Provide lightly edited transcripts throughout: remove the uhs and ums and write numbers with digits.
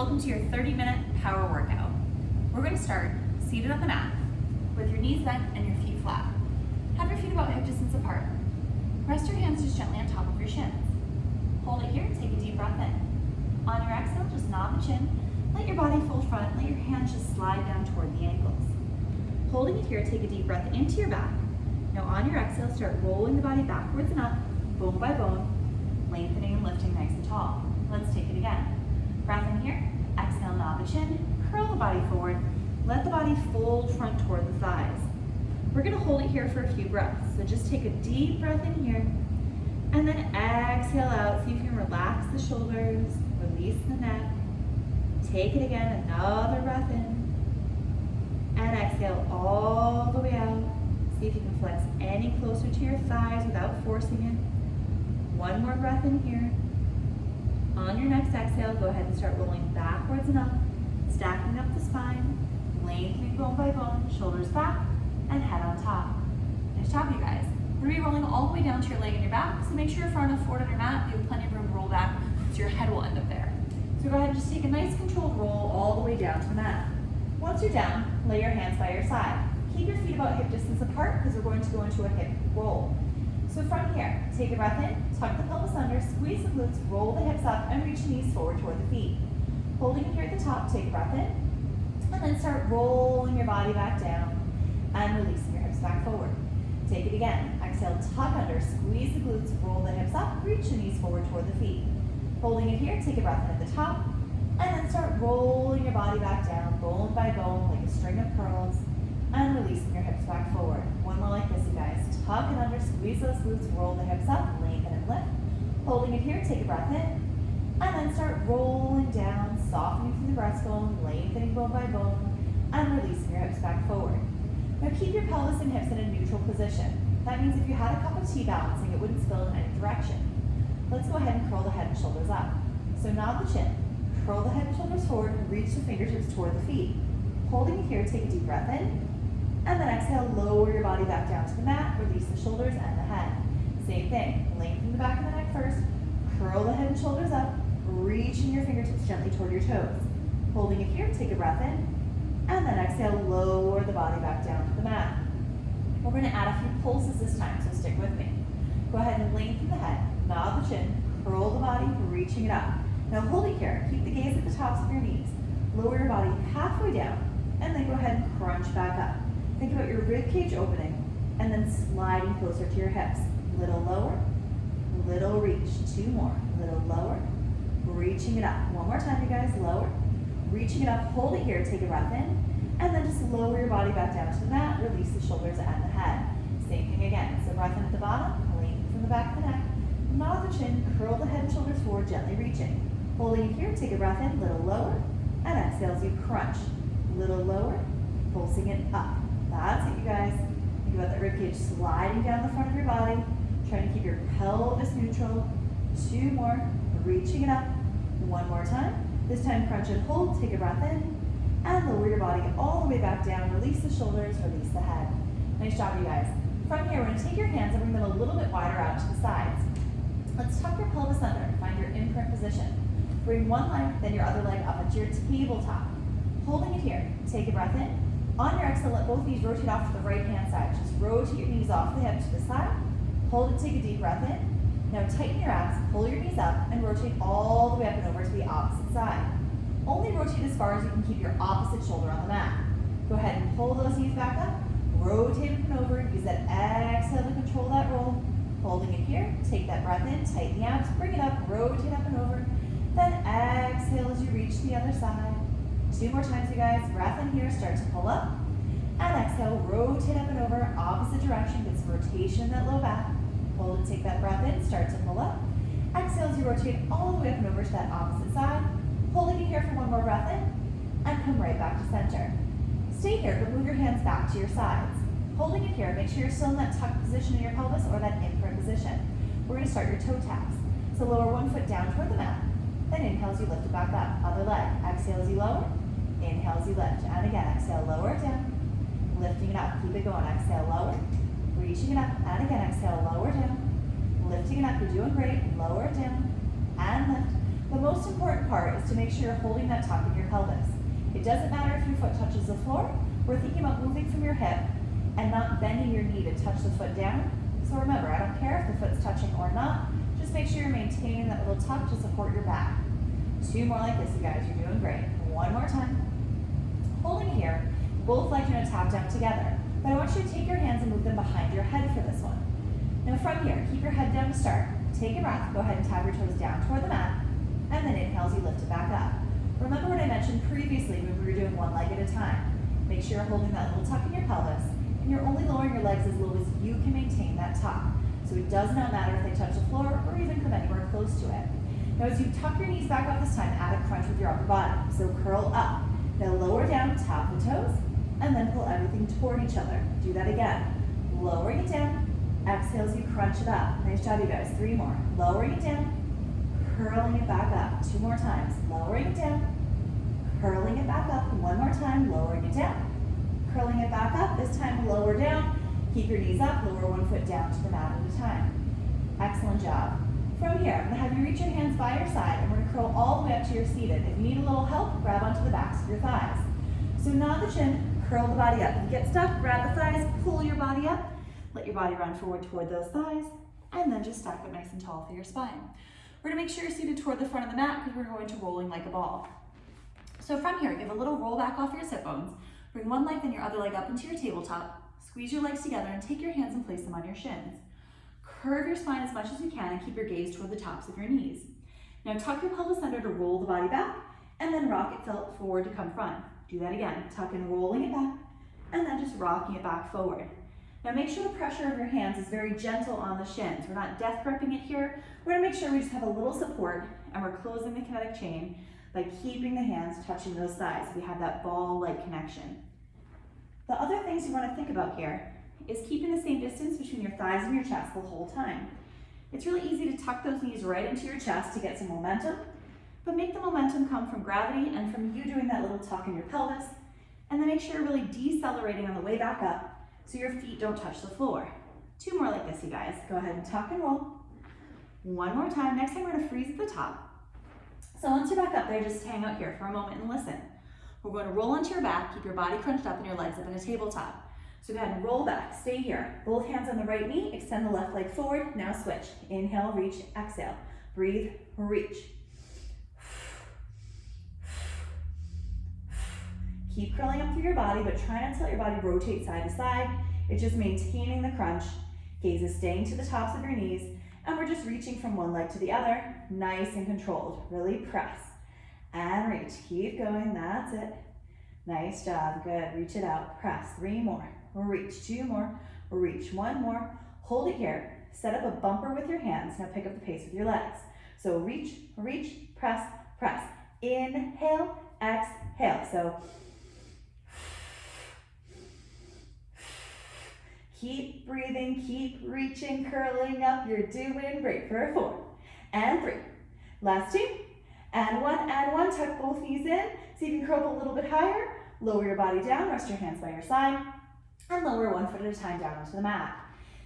Welcome to your 30-minute power workout. We're going to start seated on the mat with your knees bent and your feet flat. Have your feet about hip distance apart. Rest your hands just gently on top of your shins. Hold it here, take a deep breath in. On your exhale, just nod the chin. Let your body fold front, let your hands just slide down toward the ankles. Holding it here, take a deep breath into your back. Now on your exhale, start rolling the body backwards and up, bone by bone, lengthening and lifting nice and tall. Let's take it again. Breath in here, exhale, nod the chin, curl the body forward, let the body fold front toward the thighs. We're gonna hold it here for a few breaths. So just take a deep breath in here, and then exhale out. See if you can relax the shoulders, release the neck. Take it again, another breath in, and exhale all the way out. See if you can flex any closer to your thighs without forcing it. One more breath in here. On your next exhale, go ahead and start rolling backwards and up, stacking up the spine, lengthening bone by bone, shoulders back, and head on top. Nice job, you guys. We're gonna be rolling all the way down to your leg and your back, so make sure you're far enough forward on your mat, you have plenty of room to roll back, so your head will end up there. So go ahead and just take a nice controlled roll all the way down to the mat. Once you're down, lay your hands by your side. Keep your feet about hip distance apart because we're going to go into a hip roll. So from here, take a breath in, tuck the pelvis under, squeeze the glutes, roll the hips up, and reach the knees forward toward the feet. Holding it here at the top, take a breath in, and then start rolling your body back down and releasing your hips back forward. Take it again. Exhale, tuck under, squeeze the glutes, roll the hips up, reach the knees forward toward the feet. Holding it here, take a breath in at the top, and then start rolling your body back down, bone by bone, like a string of pearls, and releasing your hips back forward. One more like this, you guys. Tuck it under, squeeze those glutes, roll the hips up, lengthen and lift. Holding it here, take a breath in, and then start rolling down, softening through the breastbone, lengthening bone by bone, and releasing your hips back forward. Now keep your pelvis and hips in a neutral position. That means if you had a cup of tea balancing, it wouldn't spill in any direction. Let's go ahead and curl the head and shoulders up. So nod the chin, curl the head and shoulders forward, and reach the fingertips toward the feet. Holding it here, take a deep breath in, and then exhale, lower your body back down to the mat, release the shoulders and the head. Same thing, lengthen the back of the neck first, curl the head and shoulders up, reaching your fingertips gently toward your toes. Holding it here, take a breath in, and then exhale, lower the body back down to the mat. We're gonna add a few pulses this time, so stick with me. Go ahead and lengthen the head, nod the chin, curl the body, reaching it up. Now hold it here, keep the gaze at the tops of your knees. Lower your body halfway down, and then go ahead and crunch back up. Think about your rib cage opening and then sliding closer to your hips. Little lower, little reach. Two more. Little lower, reaching it up. One more time, you guys. Lower, reaching it up. Hold it here. Take a breath in, and then just lower your body back down to the mat. Release the shoulders and the head. Same thing again. So breath in at the bottom, lengthen from the back of the neck. Nod the chin, curl the head and shoulders forward, gently reaching. Holding it here. Take a breath in, little lower, and exhale as you crunch. Little lower, pulsing it up. That's it, you guys. Think about that ribcage sliding down the front of your body, trying to keep your pelvis neutral. Two more, reaching it up. One more time. This time, crunch and hold. Take a breath in, and lower your body all the way back down. Release the shoulders, release the head. Nice job, you guys. From here, we're going to take your hands and bring them a little bit wider out to the sides. Let's tuck your pelvis under. Find your imprint position. Bring one leg, then your other leg up at your tabletop. Holding it here. Take a breath in. On your exhale, let both knees rotate off to the right-hand side. Just rotate your knees off the hip to the side. Hold it, take a deep breath in. Now tighten your abs, pull your knees up, and rotate all the way up and over to the opposite side. Only rotate as far as you can keep your opposite shoulder on the mat. Go ahead and pull those knees back up, rotate up and over, use that exhale to control that roll. Holding it here, take that breath in, tighten the abs, bring it up, rotate up and over. Then exhale as you reach the other side. Two more times, you guys. Breath in here, start to pull up. And exhale, rotate up and over, opposite direction. Get some rotation in that low back. Hold and take that breath in, start to pull up. Exhale as you rotate all the way up and over to that opposite side. Holding it here for one more breath in, and come right back to center. Stay here, but move your hands back to your sides. Holding it here, make sure you're still in that tuck position in your pelvis or that imprint position. We're gonna start your toe taps. So lower one foot down toward the mat. Then inhale as you lift it back up. Other leg. Exhale as you lower. Inhale as you lift. And again, exhale, lower it down. Lifting it up. Keep it going. Exhale, lower. Reaching it up. And again, exhale, lower down. Lifting it up. You're doing great. Lower it down. And lift. The The most important part is to make sure you're holding that tuck in your pelvis. It doesn't matter if your foot touches the floor. We're thinking about moving from your hip and not bending your knee to touch the foot down. So remember, I don't care if the foot's touching or not. Just make sure you're maintaining that little tuck to support your back. 2 more like this, you guys. You're doing great. 1 more time. Holding here, both legs are going to tap down together. But I want you to take your hands and move them behind your head for this one. Now from here, keep your head down to start. Take a breath. Go ahead and tap your toes down toward the mat. And then inhale as you lift it back up. Remember what I mentioned previously when we were doing 1 leg at a time. Make sure you're holding that little tuck in your pelvis, and you're only lowering your legs as low as you can maintain that tuck. So it does not matter if they touch the floor or even come anywhere close to it. Now as you tuck your knees back up this time, add a crunch with your upper body. So curl up. Now lower down, tap the toes, and then pull everything toward each other. Do that again. Lowering it down. Exhale as you crunch it up. Nice job, you guys. 3 more. Lowering it down. Curling it back up. 2 more times. Lowering it down. Curling it back up. 1 more time. Lowering it down. Curling it back up. This time lower down. Keep your knees up. Lower 1 foot down to the mat at a time. Excellent job. From here, I'm going to have you reach your hands by your side, and we're going to curl all the way up to your seated. If you need a little help, grab onto the backs of your thighs. So nod the chin, curl the body up. If you get stuck, grab the thighs, pull your body up. Let your body run forward toward those thighs, and then just stack up nice and tall for your spine. We're going to make sure you're seated toward the front of the mat because we're going to rolling like a ball. So from here, give a little roll back off your sit bones. Bring one leg, then your other leg up into your tabletop. Squeeze your legs together and take your hands and place them on your shins. Curve your spine as much as you can and keep your gaze toward the tops of your knees. Now tuck your pelvis under to roll the body back, and then rock it forward to come front. Do that again. Tuck and rolling it back, and then just rocking it back forward. Now make sure the pressure of your hands is very gentle on the shins. We're not death gripping it here. We're gonna make sure we just have a little support, and we're closing the kinetic chain by keeping the hands touching those thighs. We have that ball-like connection. The other things you wanna think about here is keeping the same distance between your thighs and your chest the whole time. It's really easy to tuck those knees right into your chest to get some momentum, but make the momentum come from gravity and from you doing that little tuck in your pelvis, and then make sure you're really decelerating on the way back up so your feet don't touch the floor. 2 more like this, you guys. Go ahead and tuck and roll. 1 more time. Next time we're gonna freeze at the top. So once you're back up there, just hang out here for a moment and listen. We're going to roll onto your back, keep your body crunched up and your legs up in a tabletop. So go ahead and roll back, stay here. Both hands on the right knee, extend the left leg forward. Now switch. Inhale, reach, exhale. Breathe, reach. Keep curling up through your body, but try not to let your body rotate side to side. It's just maintaining the crunch. Gaze is staying to the tops of your knees, and we're just reaching from one leg to the other. Nice and controlled. Really press. And reach. Keep going. That's it. Nice job. Good. Reach it out. Press. 3 more. Reach. 2 more. Reach. 1 more. Hold it here. Set up a bumper with your hands. Now pick up the pace with your legs. So reach, reach, press, press. Inhale, exhale. So keep breathing, keep reaching, curling up. You're doing great for 4 and 3. Last 2 and 1 and 1. Tuck both knees in so you can curl up a little bit higher. Lower your body down, rest your hands by your side, and lower 1 foot at a time down onto the mat.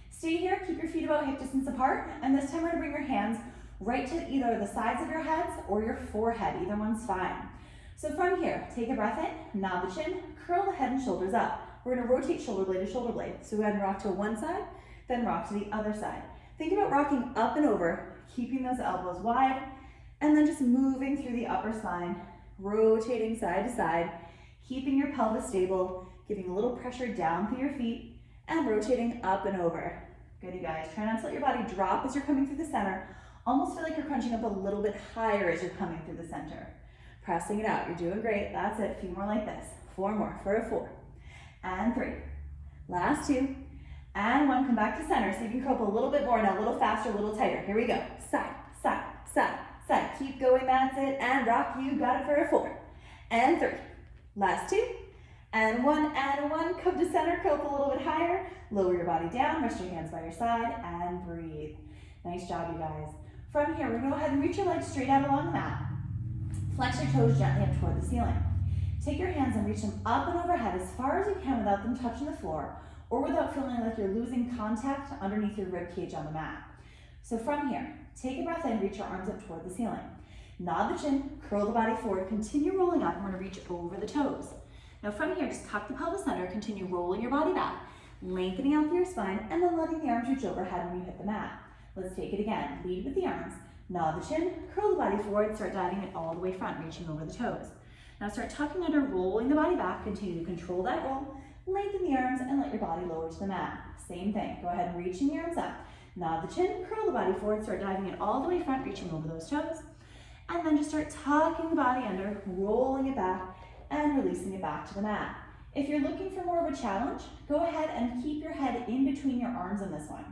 Stay here, keep your feet about hip distance apart, and this time we're gonna bring your hands right to either the sides of your heads or your forehead. Either one's fine. So from here, take a breath in, nod the chin, curl the head and shoulders up. We're gonna rotate shoulder blade to shoulder blade. So go ahead and rock to one side, then rock to the other side. Think about rocking up and over, keeping those elbows wide, and then just moving through the upper spine, rotating side to side, keeping your pelvis stable, giving a little pressure down through your feet, and rotating up and over. Good, you guys. Try not to let your body drop as you're coming through the center. Almost feel like you're crunching up a little bit higher as you're coming through the center. Pressing it out. You're doing great. That's it. A few more like this. 4 more for a 4. And 3. Last 2. And 1. Come back to center. So you can curl up a little bit more now. A little faster, a little tighter. Here we go. Side, side, side, side. Keep going. That's it. And rock. You got it for a 4. And 3. Last 2. And 1 and 1. Come to center. Curl up a little bit higher. Lower your body down. Rest your hands by your side. And breathe. Nice job, you guys. From here, we're going to go ahead and reach your legs straight out along the mat. Flex your toes gently up toward the ceiling. Take your hands and reach them up and overhead as far as you can without them touching the floor or without feeling like you're losing contact underneath your rib cage on the mat. So from here, take a breath in, reach your arms up toward the ceiling. Nod the chin, curl the body forward, continue rolling up. We're gonna reach over the toes. Now from here, just tuck the pelvis under, continue rolling your body back, lengthening out through your spine, and then letting the arms reach overhead when you hit the mat. Let's take it again. Lead with the arms, nod the chin, curl the body forward, start diving it all the way front, reaching over the toes. Now start tucking under, rolling the body back, continue to control that roll, lengthen the arms, and let your body lower to the mat. Same thing, go ahead and reaching the arms up. Nod the chin, curl the body forward, start diving it all the way front, reaching over those toes. And then just start tucking the body under, rolling it back, and releasing it back to the mat. If you're looking for more of a challenge, go ahead and keep your head in between your arms on this one.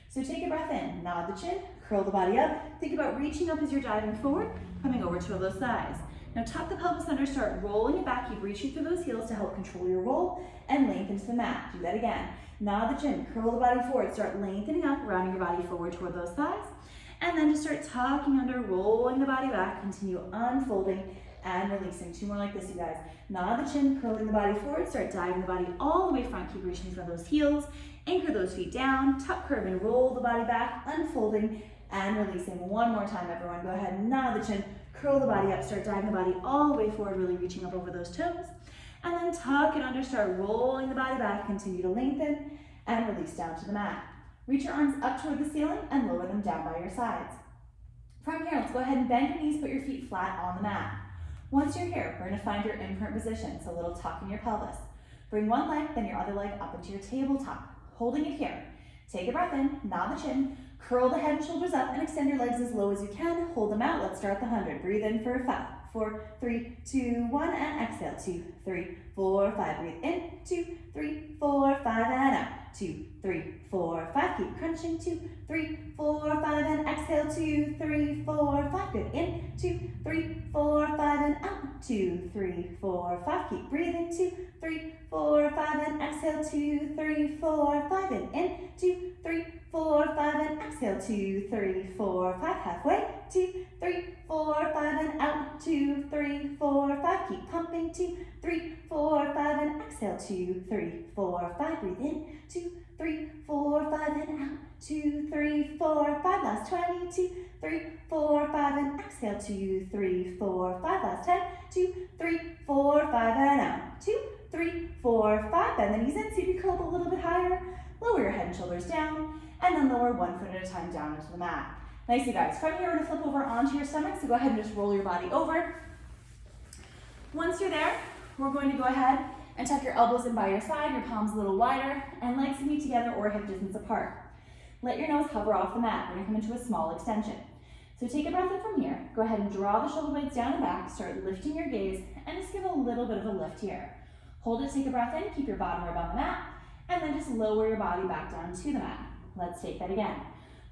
So take a breath in, nod the chin, curl the body up. Think about reaching up as you're diving forward, coming over to those thighs. Now tuck the pelvis under, start rolling it back, keep reaching through those heels to help control your roll and lengthen to the mat. Do that again. Nod the chin, curl the body forward, start lengthening up, rounding your body forward toward those thighs. And then just start tucking under, rolling the body back, continue unfolding and releasing. Two more like this, you guys. Nod the chin, curling the body forward, start diving the body all the way front, keep reaching for those heels, anchor those feet down, tuck, curve, and roll the body back, unfolding and releasing. One more time, everyone. Go ahead and nod the chin, curl the body up, start diving the body all the way forward, really reaching up over those toes. And then tuck it under, start rolling the body back, continue to lengthen and release down to the mat. Reach your arms up toward the ceiling and lower them down by your sides. From here, let's go ahead and bend your knees, put your feet flat on the mat. Once you're here, we're gonna find your imprint position, so a little tuck in your pelvis. Bring one leg, then your other leg up into your tabletop, holding it here. Take a breath in, nod the chin, curl the head and shoulders up, and extend your legs as low as you can. Hold them out, let's start the 100. Breathe in for 5, 4, 3, 2, 1, and exhale. 2, 3, 4, 5. Breathe in, 2, 3, 4, 5, and out. 2, 3, 4, 5. Keep crunching. 2, 3, 4, 5, and exhale. 2, 3, 4, 5. Good. In, 2, 3, 4, 5, and out. 2, 3, 4, 5. Keep breathing. 2, 3, 4, 5, and exhale. 2, 3, 4, 5. And in, 2, 3, 4, 5, and exhale. 2, 3, 4, 5. Halfway. 2, 3, 4, 5, and out. 2, 3, 4, 5. Keep pumping. 2, 3, 4, 5, and exhale. 2, 3, 4, 5. Breathe in. 2, 3, 4, 5, and out. 2, 3, 4, 5. Last 20. 2, 3, 4, 5, and exhale. 2, 3, 4, 5. Last 10. 2, 3, 4, 5, and out. 2, 3, 4, 5. Bend the knees in. See if you curl up a little bit higher. Lower your head and shoulders down, and then lower one foot at a time down into the mat. Nice, you guys. From here, we're gonna flip over onto your stomach, so go ahead and just roll your body over. Once you're there, we're going to go ahead and tuck your elbows in by your side, your palms a little wider, and legs can be together or hip distance apart. Let your nose hover off the mat. We're gonna come into a small extension. So take a breath in from here. Go ahead and draw the shoulder blades down and back, start lifting your gaze, and just give a little bit of a lift here. Hold it, take a breath in, keep your bottom rib on the mat, and then just lower your body back down to the mat. Let's take that again.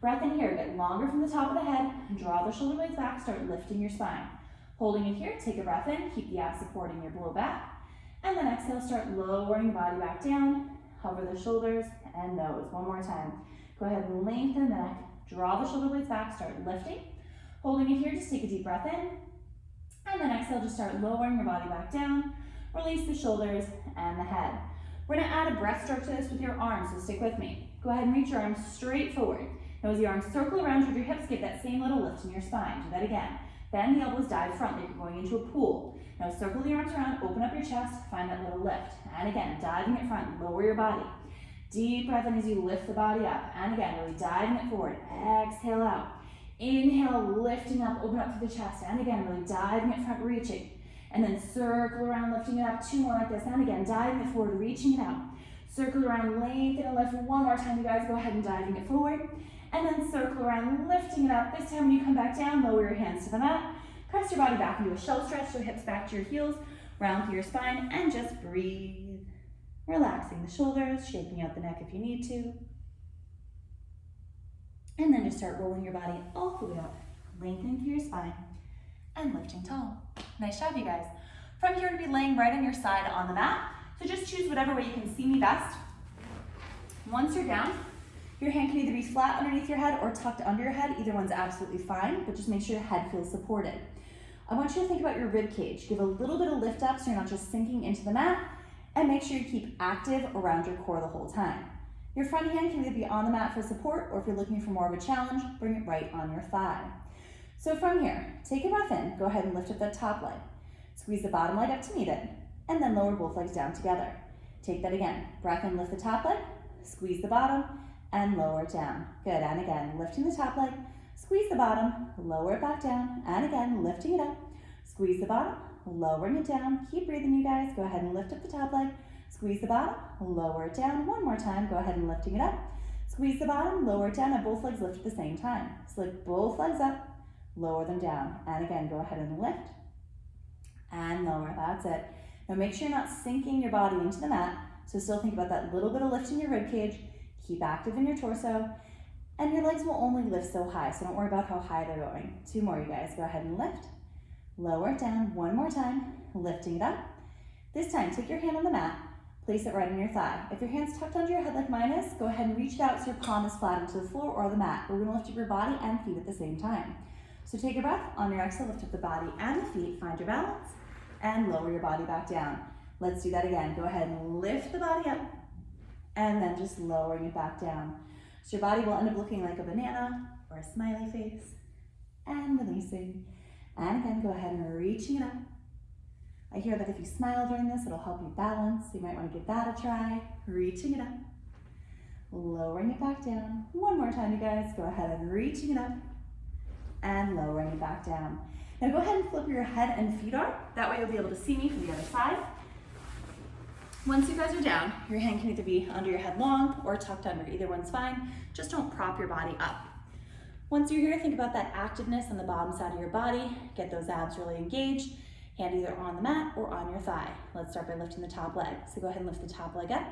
Breath in here, get longer from the top of the head, draw the shoulder blades back, start lifting your spine. Holding it here, take a breath in, keep the abs supporting your below back, and then exhale, start lowering the body back down, hover the shoulders and nose. One more time. Go ahead and lengthen the neck, draw the shoulder blades back, start lifting. Holding it here, just take a deep breath in, and then exhale, just start lowering your body back down, release the shoulders and the head. We're gonna add a breath stroke to this with your arms, so stick with me. Go ahead and reach your arms straight forward. Now as your arms circle around toward your hips, give that same little lift in your spine. Do that again. Bend the elbows, dive front like you're going into a pool. Now circle the arms around, open up your chest, find that little lift. And again, diving it front, lower your body. Deep breath in as you lift the body up. And again, really diving it forward. Exhale out. Inhale, lifting up, open up through the chest. And again, really diving it front, reaching. And then circle around, lifting it up. 2 more like this. And again, diving it forward, reaching it out. Circle around, lengthen and lift. One more time, you guys. Go ahead and diving it forward. And then circle around, lifting it up. This time when you come back down, lower your hands to the mat. Press your body back into a shell stretch, so hips back to your heels, round through your spine, and just breathe. Relaxing the shoulders, shaking out the neck if you need to. And then just start rolling your body all the way up, lengthening through your spine, and lifting tall. Nice job, you guys. From here, to be laying right on your side on the mat. So just choose whatever way you can see me best. Once you're down, your hand can either be flat underneath your head or tucked under your head. Either one's absolutely fine, but just make sure your head feels supported. I want you to think about your rib cage. Give a little bit of lift up so you're not just sinking into the mat, and make sure you keep active around your core the whole time. Your front hand can either be on the mat for support, or if you're looking for more of a challenge, bring it right on your thigh. So from here, take a breath in, go ahead and lift up that top leg. Squeeze the bottom leg up to meet it, and then lower both legs down together. Take that again. Breath in, lift the top leg, squeeze the bottom, and lower it down. Good, and again, lifting the top leg, squeeze the bottom, lower it back down, and again, lifting it up, squeeze the bottom, lowering it down. Keep breathing, you guys. Go ahead and lift up the top leg, squeeze the bottom, lower it down. One more time, go ahead and lifting it up, squeeze the bottom, lower it down, and both legs lift at the same time. So lift both legs up, lower them down, and again, go ahead and lift, and lower, that's it. Now make sure you're not sinking your body into the mat, so still think about that little bit of lift in your rib cage, keep active in your torso, and your legs will only lift so high, so don't worry about how high they're going. Two more, you guys. Go ahead and lift, lower it down. One more time, lifting it up. This time, take your hand on the mat, place it right on your thigh. If your hand's tucked under your head like mine is, go ahead and reach it out so your palm is flat into the floor or the mat. We're gonna lift up your body and feet at the same time. So take a breath. On your exhale, lift up the body and the feet, find your balance, and lower your body back down. Let's do that again. Go ahead and lift the body up, and then just lowering it back down. So your body will end up looking like a banana or a smiley face, and releasing. And again, go ahead and reaching it up. I hear that if you smile during this, it'll help you balance. You might want to give that a try. Reaching it up, lowering it back down. One more time, you guys. Go ahead and reaching it up, and lowering it back down. Now go ahead and flip your head and feet up. That way you'll be able to see me from the other side. Once you guys are down, your hand can either be under your head long or tucked under. Either one's fine. Just don't prop your body up. Once you're here, think about that activeness on the bottom side of your body. Get those abs really engaged. Hand either on the mat or on your thigh. Let's start by lifting the top leg. So go ahead and lift the top leg up,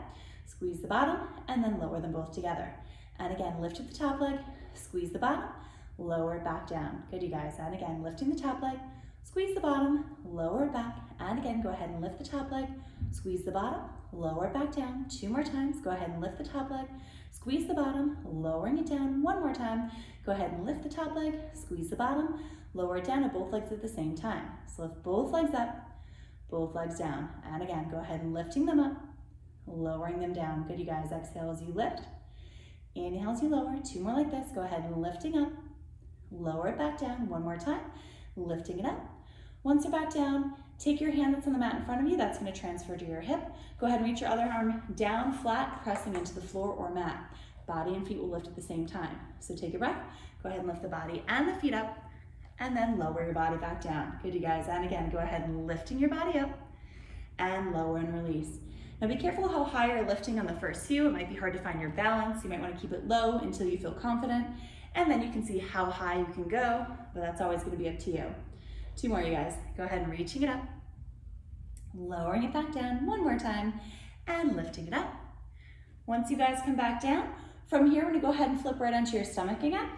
squeeze the bottom, and then lower them both together. And again, lift up the top leg, squeeze the bottom, lower it back down. Good, you guys. And again, lifting the top leg, squeeze the bottom, lower it back. And again, go ahead and lift the top leg, squeeze the bottom, lower it back down. Two more times. Go ahead and lift the top leg, squeeze the bottom, lowering it down. One more time. Go ahead and lift the top leg, squeeze the bottom, lower it down at both legs at the same time. So lift both legs up, both legs down. And again, go ahead and lifting them up, lowering them down. Good, you guys. Exhale as you lift. Inhale as you lower. Two more like this. Go ahead and lifting up, lower it back down. One more time, lifting it up. Once you're back down, take your hand that's on the mat in front of you. That's going to transfer to your hip. Go ahead and reach your other arm down flat, pressing into the floor or mat. Body and feet will lift at the same time. So take a breath. Go ahead and lift the body and the feet up, and then lower your body back down. Good, you guys. And again, go ahead and lifting your body up and lower and release. Now be careful how high you're lifting on the first few. It might be hard to find your balance. You might want to keep it low until you feel confident, and then you can see how high you can go, but that's always going to be up to you. Two more, you guys. Go ahead and reaching it up, lowering it back down. One more time, and lifting it up. Once you guys come back down, from here, we're going to go ahead and flip right onto your stomach again.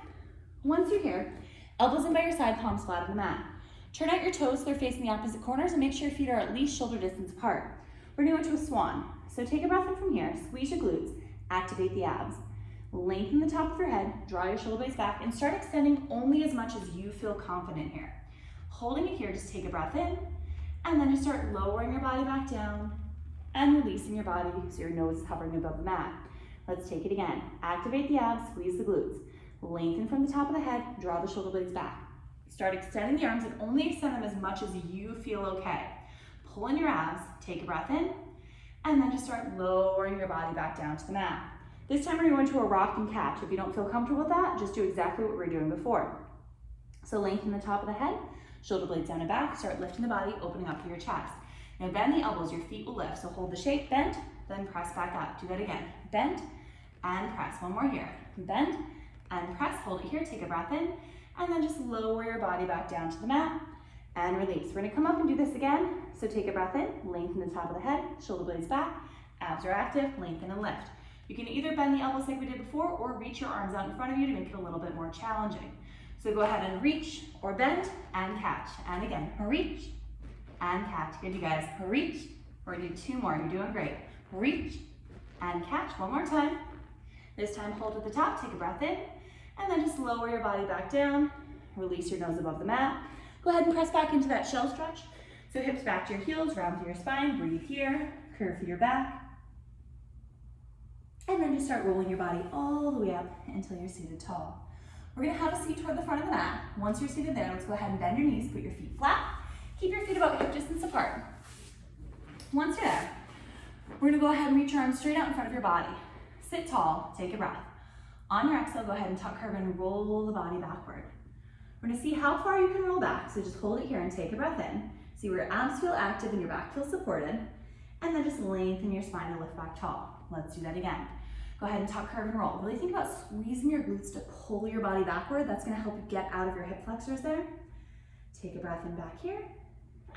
Once you're here, elbows in by your side, palms flat on the mat. Turn out your toes so they're facing the opposite corners, and make sure your feet are at least shoulder distance apart. We're going to go into a swan. So take a breath in from here, squeeze your glutes, activate the abs. Lengthen the top of your head, draw your shoulder blades back, and start extending only as much as you feel confident here. Holding it here, just take a breath in, and then just start lowering your body back down and releasing your body so your nose is hovering above the mat. Let's take it again. Activate the abs, squeeze the glutes. Lengthen from the top of the head, draw the shoulder blades back. Start extending the arms and only extend them as much as you feel okay. Pull in your abs, take a breath in, and then just start lowering your body back down to the mat. This time we're going to go into a rock and catch. If you don't feel comfortable with that, just do exactly what we were doing before. So lengthen the top of the head, shoulder blades down and back, start lifting the body, opening up through your chest. Now bend the elbows, your feet will lift. So hold the shape, bend, then press back up. Do that again. Bend and press. One more here. Bend and press, hold it here, take a breath in, and then just lower your body back down to the mat and release. We're gonna come up and do this again. So take a breath in, lengthen the top of the head, shoulder blades back, abs are active, lengthen and lift. You can either bend the elbows like we did before or reach your arms out in front of you to make it a little bit more challenging. So go ahead and reach or bend and catch. And again, reach and catch. Good, you guys. Reach. We're gonna do two more. You're doing great. Reach and catch. One more time. This time, hold at the top, take a breath in, and then just lower your body back down. Release your nose above the mat. Go ahead and press back into that shell stretch. So hips back to your heels, round through your spine, breathe here, curve through your back. And then just start rolling your body all the way up until you're seated tall. We're gonna have a seat toward the front of the mat. Once you're seated there, let's go ahead and bend your knees, put your feet flat. Keep your feet about hip distance apart. Once you're there, we're gonna go ahead and reach your arms straight out in front of your body. Sit tall, take a breath. On your exhale, go ahead and tuck, curve, and roll the body backward. We're gonna see how far you can roll back, so just hold it here and take a breath in. See where your abs feel active and your back feels supported, and then just lengthen your spine and lift back tall. Let's do that again. Go ahead and tuck, curve, and roll. Really think about squeezing your glutes to pull your body backward. That's gonna help you get out of your hip flexors there. Take a breath in back here,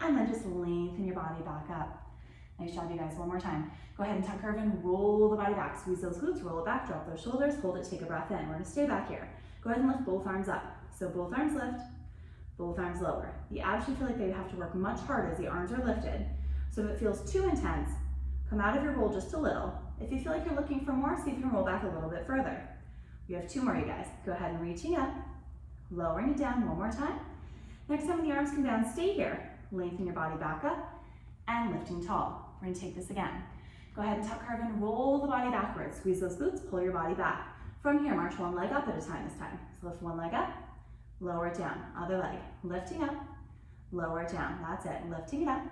and then just lengthen your body back up. Nice job, you guys. One more time. Go ahead and tuck, curve, and roll the body back. Squeeze those glutes, roll it back, drop those shoulders, hold it, take a breath in. We're gonna stay back here. Go ahead and lift both arms up. So both arms lift, both arms lower. The abs should feel like they have to work much harder as the arms are lifted. So if it feels too intense, come out of your roll just a little. If you feel like you're looking for more, see if you can roll back a little bit further. We have 2 more, you guys. Go ahead and reaching up, lowering it down one more time. Next time when the arms come down, stay here. Lengthen your body back up and lifting tall. We're gonna take this again. Go ahead and tuck, curve, and roll the body backwards. Squeeze those glutes, pull your body back. From here, march one leg up at a time this time. So lift one leg up, lower it down. Other leg, lifting up, lower it down. That's it, lifting it up,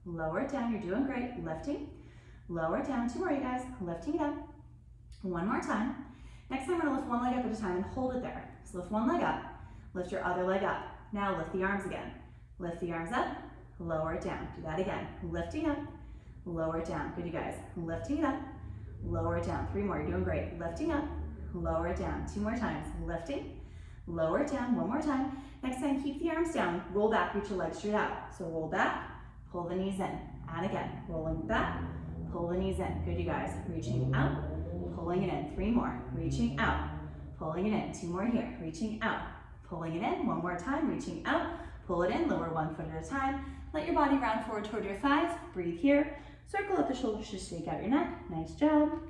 lower it down. You're doing great. Lifting, lower it down. 2 more, you guys. Lifting it up. One more time. Next time, we're gonna lift one leg up at a time and hold it there. So lift one leg up, lift your other leg up. Now lift the arms again. Lift the arms up, lower it down. Do that again. Lifting up, lower it down. Good, you guys. Lifting it up, lower it down. 3 more, you're doing great. Lifting up, lower it down. 2 more times. Lifting, lower it down. 1 more time. Next time, keep the arms down. Roll back, reach your legs straight out. So roll back, pull the knees in. And again, rolling back, pull the knees in. Good, you guys. Reaching out, pulling it in. 3 more. Reaching out, pulling it in. 2 more here. Reaching out, pulling it in. 1 more time. Reaching out, pull it in. Lower 1 foot at a time. Let your body round forward toward your thighs. Breathe here. Circle up the shoulders to shake out your neck. Nice job.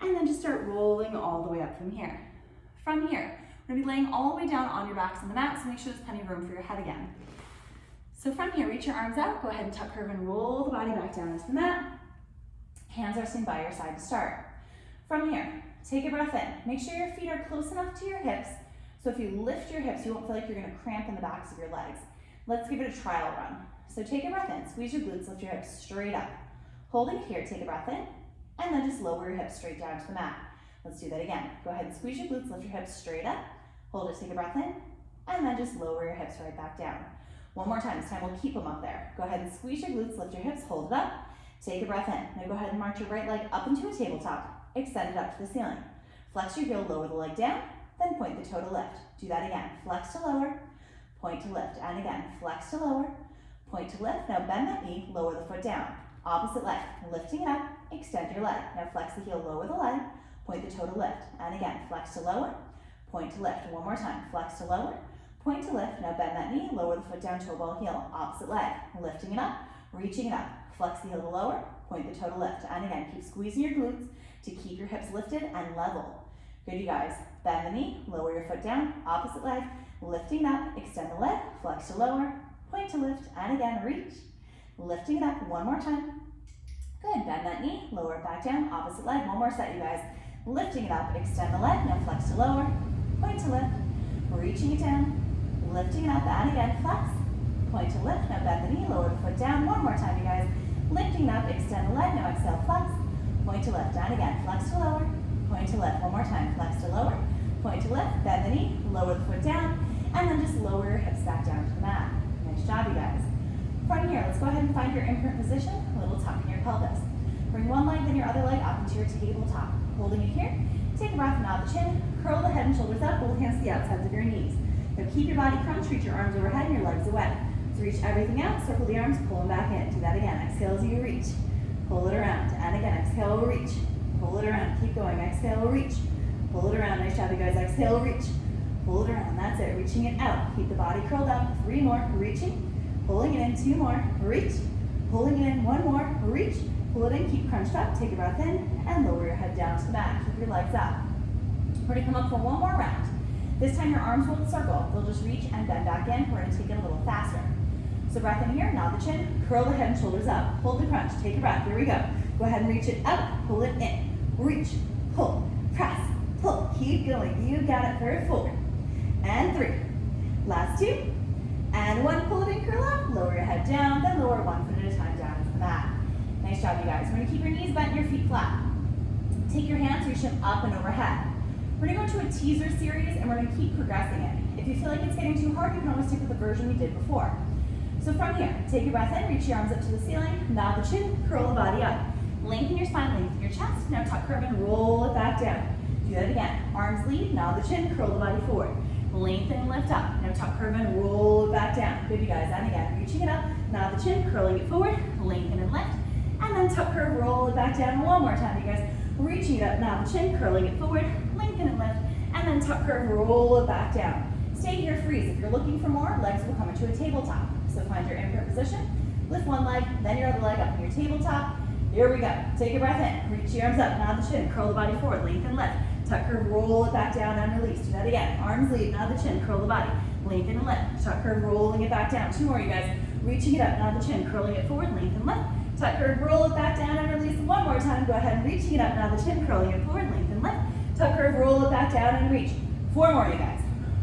And then just start rolling all the way up from here. From here, we're gonna be laying all the way down on your backs on the mat, so make sure there's plenty of room for your head again. So from here, reach your arms out. Go ahead and tuck, curve, and roll the body back down into the mat. Hands resting by your side to start. From here, take a breath in. Make sure your feet are close enough to your hips, so if you lift your hips, you won't feel like you're gonna cramp in the backs of your legs. Let's give it a trial run. So take a breath in, squeeze your glutes, lift your hips straight up. Holding it here, take a breath in, and then just lower your hips straight down to the mat. Let's do that again. Go ahead and squeeze your glutes, lift your hips straight up. Hold it, take a breath in, and then just lower your hips right back down. 1 more time, this time we'll keep them up there. Go ahead and squeeze your glutes, lift your hips, hold it up. Take a breath in. Now go ahead and march your right leg up into a tabletop. Extend it up to the ceiling. Flex your heel, lower the leg down, then point the toe to lift. Do that again. Flex to lower, point to lift. And again, flex to lower, point to lift. Now bend that knee, lower the foot down. Opposite leg, lifting it up, extend your leg. Now flex the heel, lower the leg, point the toe to lift. And again, flex to lower, point to lift. 1 more time, flex to lower, point to lift. Now bend that knee, lower the foot down, toe ball heel. Opposite leg, lifting it up, reaching it up. Flex the heel to lower, point the toe to lift. And again, keep squeezing your glutes to keep your hips lifted and level. Good, you guys. Bend the knee, lower your foot down, opposite leg, lifting it up, extend the leg, flex to lower, point to lift, and again, reach. Lifting it up 1 more time. Good, bend that knee, lower it back down, opposite leg. 1 more set, you guys. Lifting it up, extend the leg, now flex to lower, point to lift, reaching it down, lifting it up, and again, flex, point to lift. Now bend the knee, lower the foot down. 1 more time, you guys. Lifting it up, extend the leg, now exhale, flex, point to lift, and again, flex to lower, point to lift. 1 more time, flex to lower, point to lift, bend the knee, lower the foot down, and then just lower your hips back down to the mat. Nice job, you guys. From here, let's go ahead and find your imprint position, a little tuck in your pelvis. Bring one leg, then your other leg up into your tabletop. Holding it here, take a breath, nod the chin, curl the head and shoulders up, both hands to the outsides of your knees. Now keep your body crunched, reach your arms overhead and your legs away. So reach everything out, circle the arms, pull them back in. Do that again. Exhale as you reach. Pull it around. And again, exhale, reach. Pull it around. Keep going. Exhale, reach. Pull it around. Nice job, you guys. Exhale, reach. Pull it around. That's it. Reaching it out. Keep the body curled up. 3 more. Reaching. Pulling it in. 2 more. Reach. Pulling it in. 1 more. Reach. Pull it in. Keep crunched up. Take a breath in. And lower your head down to the mat. Keep your legs up. We're going to come up for 1 more round. This time your arms won't circle. They'll just reach and bend back in. We're going to take it a little faster. So breath in here, nod the chin, curl the head and shoulders up, hold the crunch, take a breath, here we go. Go ahead and reach it up, pull it in, reach, pull, press, pull, keep going, you got it, third forward. and 3. Last 2, and 1, pull it in, curl up, lower your head down, then lower 1 foot at a time down into the mat. Nice job, you guys. We're gonna keep your knees bent and your feet flat. Take your hands, reach them up and overhead. We're gonna go to a teaser series and we're gonna keep progressing it. If you feel like it's getting too hard, you can always stick with the version we did before. So from here, take your breath in, reach your arms up to the ceiling, nod the chin, curl the body up. Lengthen your spine, lengthen your chest. Now tuck, curve, and roll it back down. Do that again. Arms lead, nod the chin, curl the body forward. Lengthen and lift up. Now tuck, curve, and roll it back down. Good, you guys. And again, reaching it up, nod the chin, curling it forward, lengthen and lift. And then tuck, curve, roll it back down. One more time, you guys. Reaching it up, nod the chin, curling it forward, lengthen and lift. And then tuck, curve, roll it back down. Stay here, freeze. If you're looking for more, legs will come into a tabletop. So find your imprint position. Lift one leg, then your other leg up in your tabletop. Here we go. Take a breath in. Reach your arms up, nod the chin, curl the body forward, lengthen, lift. Tuck, curve, roll it back down and release. Do that again. Arms lead, nod the chin, curl the body, lengthen and lift. Tuck, curve, rolling it back down. 2 more, you guys. Reaching it up, nod the chin, curling it forward, lengthen, lift. Tuck, curve, roll it back down and release. One more time. Go ahead and reaching it up, nod the chin, curling it forward, lengthen, lift. Tuck, curve, roll it back down and reach. 4 more, you guys.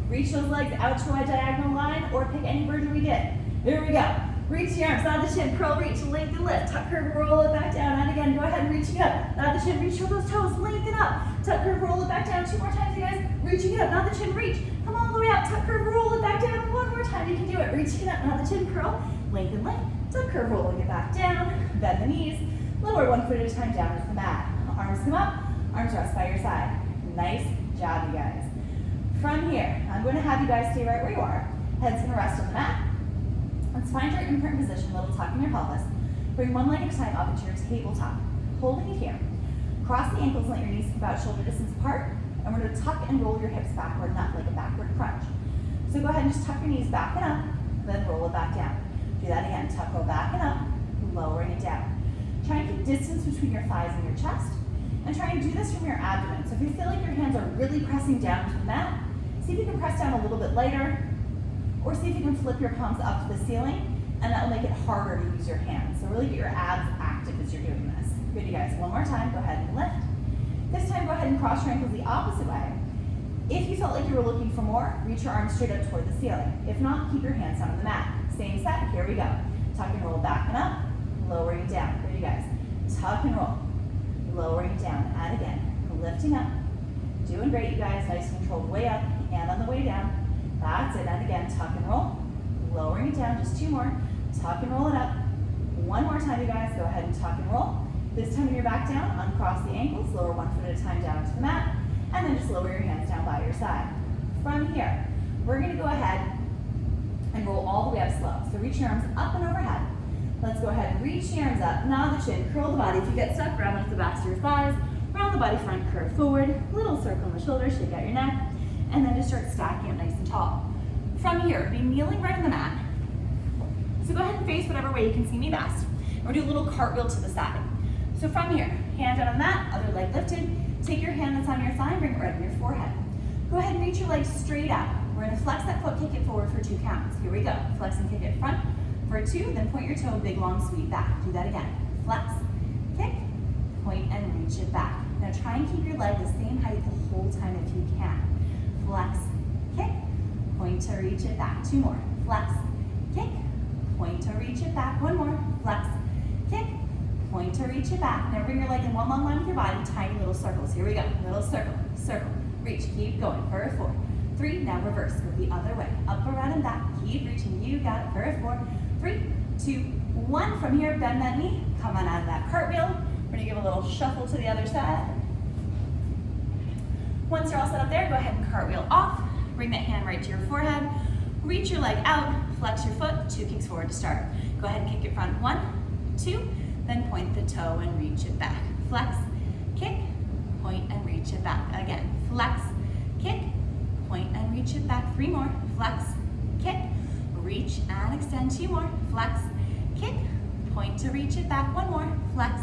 Reach those legs out to a diagonal line or pick any version we did. Here we go. Reach your arms, nod the chin, curl, reach, lengthen, lift. Tuck, curve, roll it back down. And again, go ahead and reach it up. Nod the chin, reach through those toes, lengthen up. Tuck, curve, roll it back down. 2 more times, you guys. Reaching it up, nod the chin, reach. Come all the way out. Tuck, curve, roll it back down. 1 more time, you can do it. Reaching it up, nod the chin, curl, lengthen, lift. Tuck, curve, rolling it back down. Bend the knees. Lower 1 foot at a time down into the mat. Arms come up, arms rest by your side. Nice job, you guys. From here, I'm going to have you guys stay right where you are. Head's going to rest on the mat. Let's find your imprint position, little tuck in your pelvis. Bring one leg at a time up into your tabletop. Holding it here. Cross the ankles and let your knees keep about shoulder distance apart. And we're going to tuck and roll your hips backward, not like a backward crunch. So go ahead and just tuck your knees back and up, then roll it back down. Do that again. Tuck, roll back and up, lowering it down. Try and keep distance between your thighs and your chest. And try and do this from your abdomen. So if you feel like your hands are really pressing down to the mat, see if you can press down a little bit lighter, or see if you can flip your palms up to the ceiling, and that will make it harder to use your hands. So really get your abs active as you're doing this. Good, you guys. One more time, go ahead and lift. This time, go ahead and cross your ankles the opposite way. If you felt like you were looking for more, reach your arms straight up toward the ceiling. If not, keep your hands down on the mat. Same set, here we go. Tuck and roll back and up, lowering down. Good, you guys. Tuck and roll, lowering down, and again, lifting up. Doing great, you guys. Nice controlled way up and on the way down. That's it. And again, tuck and roll, lowering it down. Just 2 more. Tuck and roll it up. 1 more time, you guys. Go ahead and tuck and roll. This time when you're back down, uncross the ankles, lower 1 foot at a time down into the mat, and then just lower your hands down by your side. From here, we're going to go ahead and roll all the way up slow. So reach your arms up and overhead. Let's go ahead and reach your arms up, nod the chin, curl the body. If you get stuck, round off the backs of your thighs, round the body front, curve forward, little circle in the shoulders, shake out your neck, and then just start stacking up nice and tall. From here, be kneeling right on the mat. So go ahead and face whatever way you can see me best. And we'll do a little cartwheel to the side. So from here, hand down on the mat, other leg lifted. Take your hand that's on your thigh and bring it right on your forehead. Go ahead and reach your legs straight out. We're going to flex that foot, kick it forward for 2 counts. Here we go. Flex and kick it front for 2, then point your toe, big long sweep back. Do that again. Flex, kick, point, and reach it back. Now try and keep your leg the same height the whole time if you can. Flex, kick, point to reach it back. 2 more. Flex, kick, point to reach it back. 1 more. Flex, kick, point to reach it back. Now bring your leg in one long line with your body, tiny little circles. Here we go. Little circle, circle, reach, keep going for a 4. 3, now reverse, go the other way. Up, around, and back. Keep reaching, you got it for a 4. 3, 2, 1. From here, bend that knee. Come on out of that cartwheel. We're gonna give a little shuffle to the other side. Once you're all set up there, go ahead and cartwheel off. Bring that hand right to your forehead. Reach your leg out, flex your foot, 2 kicks forward to start. Go ahead and kick it front, 1, 2, then point the toe and reach it back. Flex, kick, point and reach it back. Again, flex, kick, point and reach it back. 3 more, flex, kick, reach and extend. 2 more, flex, kick, point to reach it back. 1 more, flex,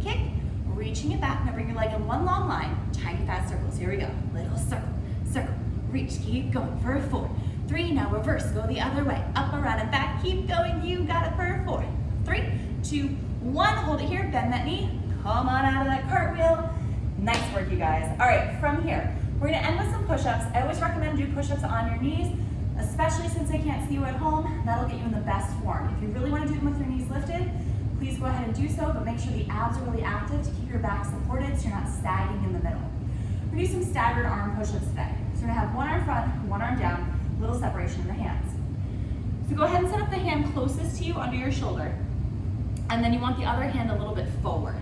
kick, reaching it back. Now bring your leg in one long line, tiny fast circles. Here we go. Little circle, circle, reach, keep going for a 4. 3, now reverse, go the other way. Up, around, and back, keep going, you got it for a 4. 3, 2, 1, hold it here, bend that knee. Come on out of that cartwheel. Nice work, you guys. All right, from here, We're gonna end with some push-ups. I always recommend do push-ups on your knees, especially since I can't see you at home. That'll get you in the best form. If you really wanna do them with your knees lifted, please go ahead and do so, but make sure the abs are really active to keep your back supported so you're not sagging in the middle. We're gonna do some staggered arm push-ups today. So we're gonna have one arm front, one arm down, little separation in the hands. So go ahead and set up the hand closest to you under your shoulder, and then you want the other hand a little bit forward.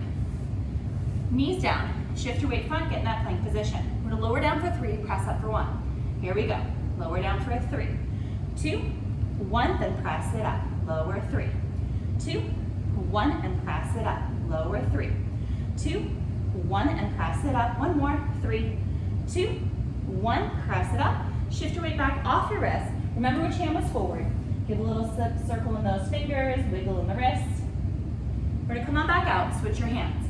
Knees down, shift your weight front, get in that plank position. We're gonna lower down for 3, press up for 1. Here we go. Lower down for 3, 2, 1, then press it up. Lower 3, 2, 1, and press it up. Lower 3, 2, 1, and press it up. One more. 3, 2, 1, press it up. Shift your weight back off your wrist. Remember which hand was forward. Give a little circle in those fingers, wiggle in the wrist. We're gonna come on back out, switch your hands.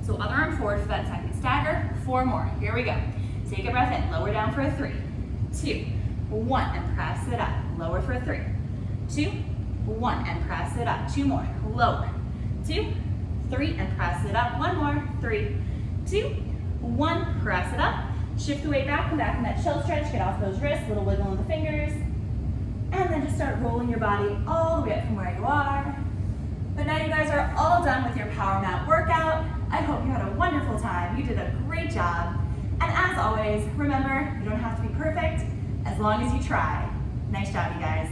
So other arm forward for that second stagger. 4 more. Here we go. Take a breath in. Lower down for 3, 2, 1, and press it up. Lower for 3, 2, 1, and press it up. 2 more. Lower. 2, 3, and press it up. 1 more. 3, 2, 1. Press it up. Shift the weight back. Come back in that shell stretch. Get off those wrists. Little wiggle in the fingers. And then just start rolling your body all the way up from where you are. But now you guys are all done with your power mat workout. I hope you had a wonderful time. You did a great job. And as always, remember, you don't have to be perfect as long as you try. Nice job, you guys.